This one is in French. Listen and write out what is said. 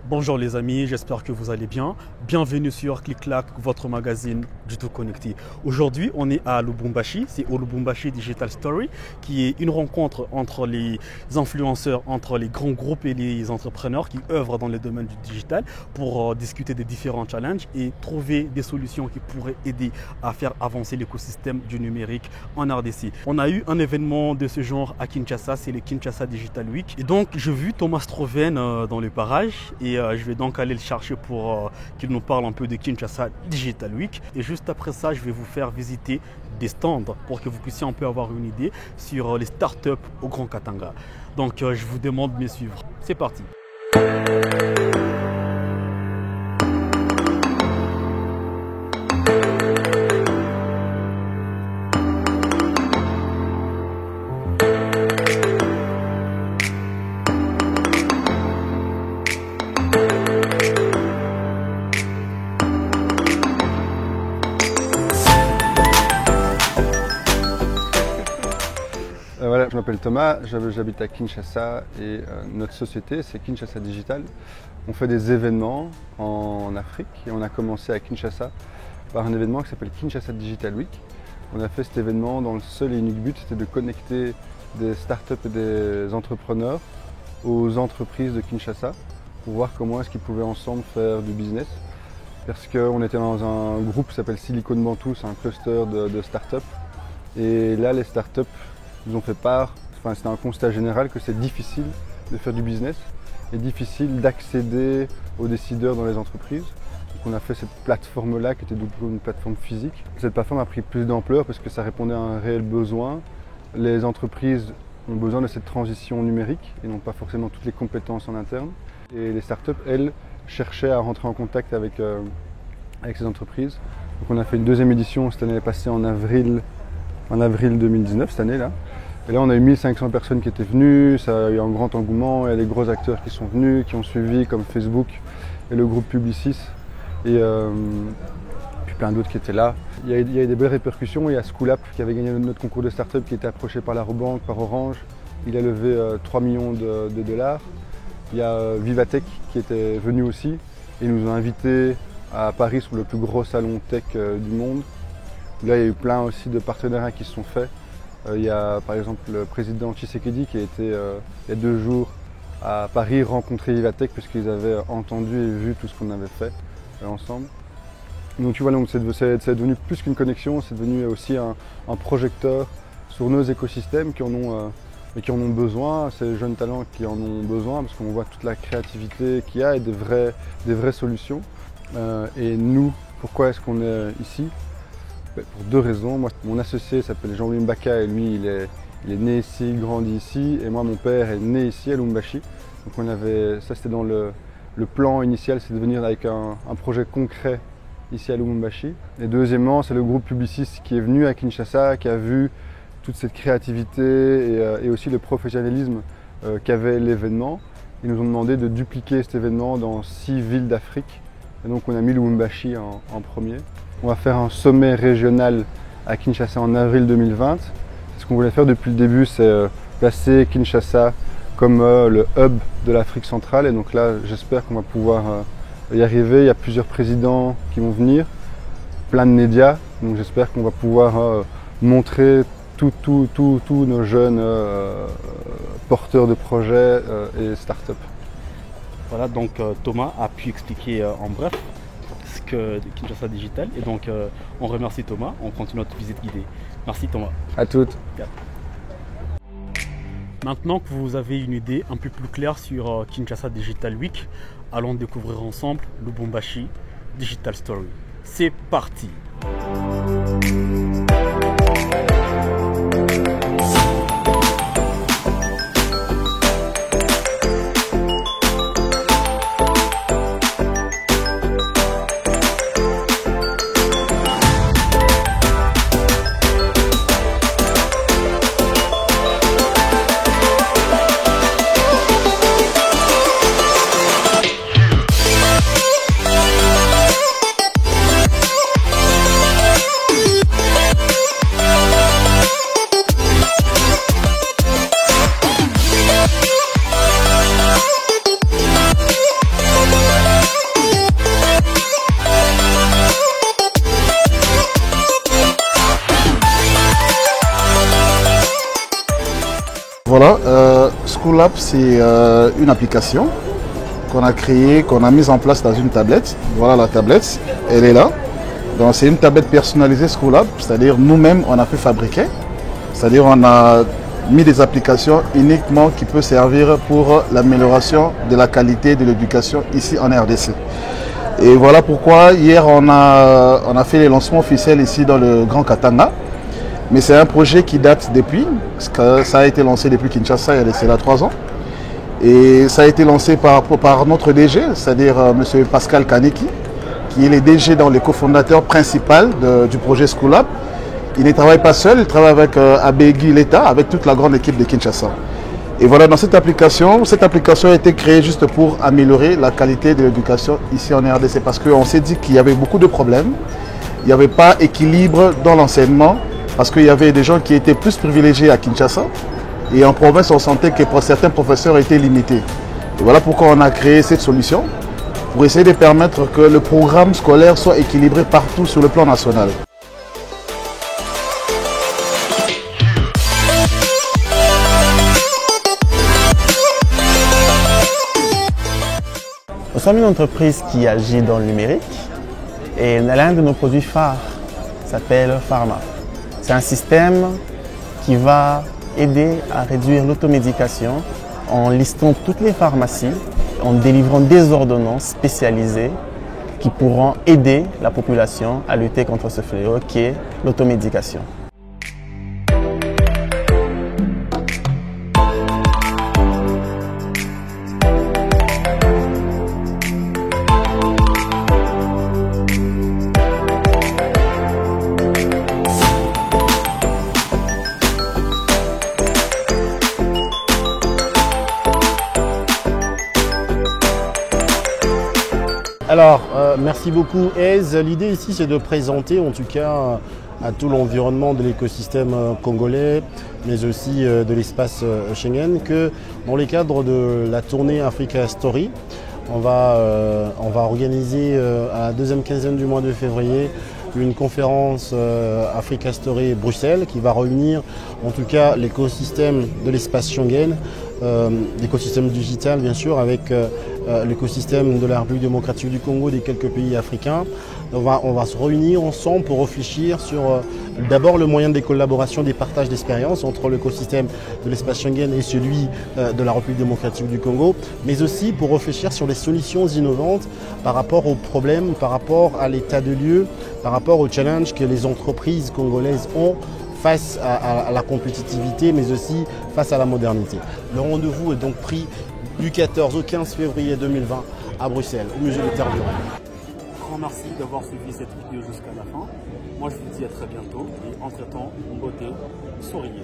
Bonjour les amis, j'espère que vous allez bien. Bienvenue sur Clic-Clac, votre magazine du tout connecté. Aujourd'hui, on est à Lubumbashi, c'est au Lubumbashi Digital Story, qui est une rencontre entre les influenceurs, entre les grands groupes et les entrepreneurs qui œuvrent dans le domaine du digital pour discuter des différents challenges et trouver des solutions qui pourraient aider à faire avancer l'écosystème du numérique en RDC. On a eu un événement de ce genre à Kinshasa, c'est le Kinshasa Digital Week. Et donc, j'ai vu Thomas Stroven dans le parage et je vais donc aller le chercher pour qu'il nous parle un peu de Kinshasa Digital Week. Et juste après ça, je vais vous faire visiter des stands pour que vous puissiez un peu avoir une idée sur les startups au Grand Katanga. Donc, je vous demande de me suivre. C'est parti. Voilà, je m'appelle Thomas, j'habite à Kinshasa et notre société c'est Kinshasa Digital. On fait des événements en Afrique et on a commencé à Kinshasa par un événement qui s'appelle Kinshasa Digital Week. On a fait cet événement dans le seul et unique but, c'était de connecter des startups et des entrepreneurs aux entreprises de Kinshasa pour voir comment est-ce qu'ils pouvaient ensemble faire du business. Parce qu'on était dans un groupe qui s'appelle Silicon Bantu, c'est un cluster de startups. Et là les startups nous ont fait part, c'était un constat général que c'est difficile de faire du business et difficile d'accéder aux décideurs dans les entreprises. Donc on a fait cette plateforme-là qui était une plateforme physique. Cette plateforme a pris plus d'ampleur parce que ça répondait à un réel besoin. Les entreprises ont besoin de cette transition numérique et n'ont pas forcément toutes les compétences en interne. Et les startups, elles, cherchaient à rentrer en contact avec ces entreprises. Donc on a fait une deuxième édition cette année passée en avril 2019, cette année-là. Et là, on a eu 1500 personnes qui étaient venues, ça a eu un grand engouement, il y a des gros acteurs qui sont venus, qui ont suivi, comme Facebook et le groupe Publicis, et puis plein d'autres qui étaient là. Il y a eu des belles répercussions, il y a Schoolap qui avait gagné notre concours de start-up, qui était approché par la Robank, par Orange. Il a levé 3 millions de dollars. Il y a Vivatech qui était venu aussi, et ils nous ont invités à Paris sur le plus gros salon tech du monde. Là, il y a eu plein aussi de partenariats qui se sont faits. Il y a par exemple le président Tshisekedi qui a été il y a 2 jours à Paris rencontrer Vivatech puisqu'ils avaient entendu et vu tout ce qu'on avait fait ensemble. Donc tu vois, c'est devenu plus qu'une connexion, c'est devenu aussi un projecteur sur nos écosystèmes qui en ont besoin, ces jeunes talents qui en ont besoin parce qu'on voit toute la créativité qu'il y a et des vraies solutions. Et nous, pourquoi est-ce qu'on est ici ? Pour 2 raisons. Moi, mon associé s'appelle Jean-Louis Mbaka et lui, il est né ici, grandi ici. Et moi, mon père est né ici à Lubumbashi. Donc ça c'était dans le plan initial, c'est de venir avec un projet concret ici à Lubumbashi. Et deuxièmement, c'est le groupe Publicis qui est venu à Kinshasa, qui a vu toute cette créativité et aussi le professionnalisme qu'avait l'événement. Ils nous ont demandé de dupliquer cet événement dans 6 villes d'Afrique. Et donc on a mis Lubumbashi en premier. On va faire un sommet régional à Kinshasa en avril 2020. Ce qu'on voulait faire depuis le début, c'est placer Kinshasa comme le hub de l'Afrique centrale. Et donc là, j'espère qu'on va pouvoir y arriver. Il y a plusieurs présidents qui vont venir, plein de médias. Donc j'espère qu'on va pouvoir montrer tous nos jeunes porteurs de projets et start-up. Voilà, donc Thomas a pu expliquer en bref de Kinshasa Digital et donc on remercie Thomas, on continue notre visite guidée. Merci Thomas. À toutes. Maintenant que vous avez une idée un peu plus claire sur Kinshasa Digital Week, allons découvrir ensemble Lubumbashi Digital Story. C'est parti. Schoolab, c'est une application qu'on a créée, qu'on a mise en place dans une tablette. Voilà la tablette, elle est là. Donc c'est une tablette personnalisée Schoolab, c'est-à-dire nous-mêmes on a fait fabriquer. C'est-à-dire on a mis des applications uniquement qui peuvent servir pour l'amélioration de la qualité de l'éducation ici en RDC. Et voilà pourquoi hier on a fait les lancements officiels ici dans le Grand Katanga. Mais c'est un projet qui date depuis, parce que ça a été lancé depuis Kinshasa il y a c'est là 3 ans. Et ça a été lancé par notre DG, c'est-à-dire M. Pascal Kaneki, qui est le DG dans les cofondateurs principaux du projet Schoolab. Il ne travaille pas seul, il travaille avec Abegui l'État, avec toute la grande équipe de Kinshasa. Et voilà, dans cette application a été créée juste pour améliorer la qualité de l'éducation ici en RDC, parce qu'on s'est dit qu'il y avait beaucoup de problèmes, il n'y avait pas d'équilibre dans l'enseignement, parce qu'il y avait des gens qui étaient plus privilégiés à Kinshasa, et en province, on sentait que certains professeurs étaient limités. Et voilà pourquoi on a créé cette solution, pour essayer de permettre que le programme scolaire soit équilibré partout sur le plan national. Nous sommes une entreprise qui agit dans le numérique et l'un de nos produits phares s'appelle Pharma. C'est un système qui va aider à réduire l'automédication en listant toutes les pharmacies, en délivrant des ordonnances spécialisées qui pourront aider la population à lutter contre ce fléau qui est l'automédication. Alors, merci beaucoup Aise. L'idée ici c'est de présenter en tout cas à tout l'environnement de l'écosystème congolais, mais aussi de l'espace Schengen, que dans les cadres de la tournée Africa Story, on va organiser à la deuxième quinzaine du mois de février une conférence Africa Story Bruxelles qui va réunir en tout cas l'écosystème de l'espace Schengen, l'écosystème digital bien sûr, avec l'écosystème de la République démocratique du Congo, des quelques pays africains. On va se réunir ensemble pour réfléchir sur d'abord le moyen des collaborations, des partages d'expériences entre l'écosystème de l'espace Schengen et celui de la République démocratique du Congo, mais aussi pour réfléchir sur les solutions innovantes par rapport aux problèmes, par rapport à l'état de lieu, par rapport aux challenges que les entreprises congolaises ont face à la compétitivité, mais aussi face à la modernité. Le rendez-vous est donc pris du 14 au 15 février 2020 à Bruxelles, au musée des Terres du Rhône. Grand merci d'avoir suivi cette vidéo jusqu'à la fin. Moi je vous dis à très bientôt et entre-temps, une beauté, souriez.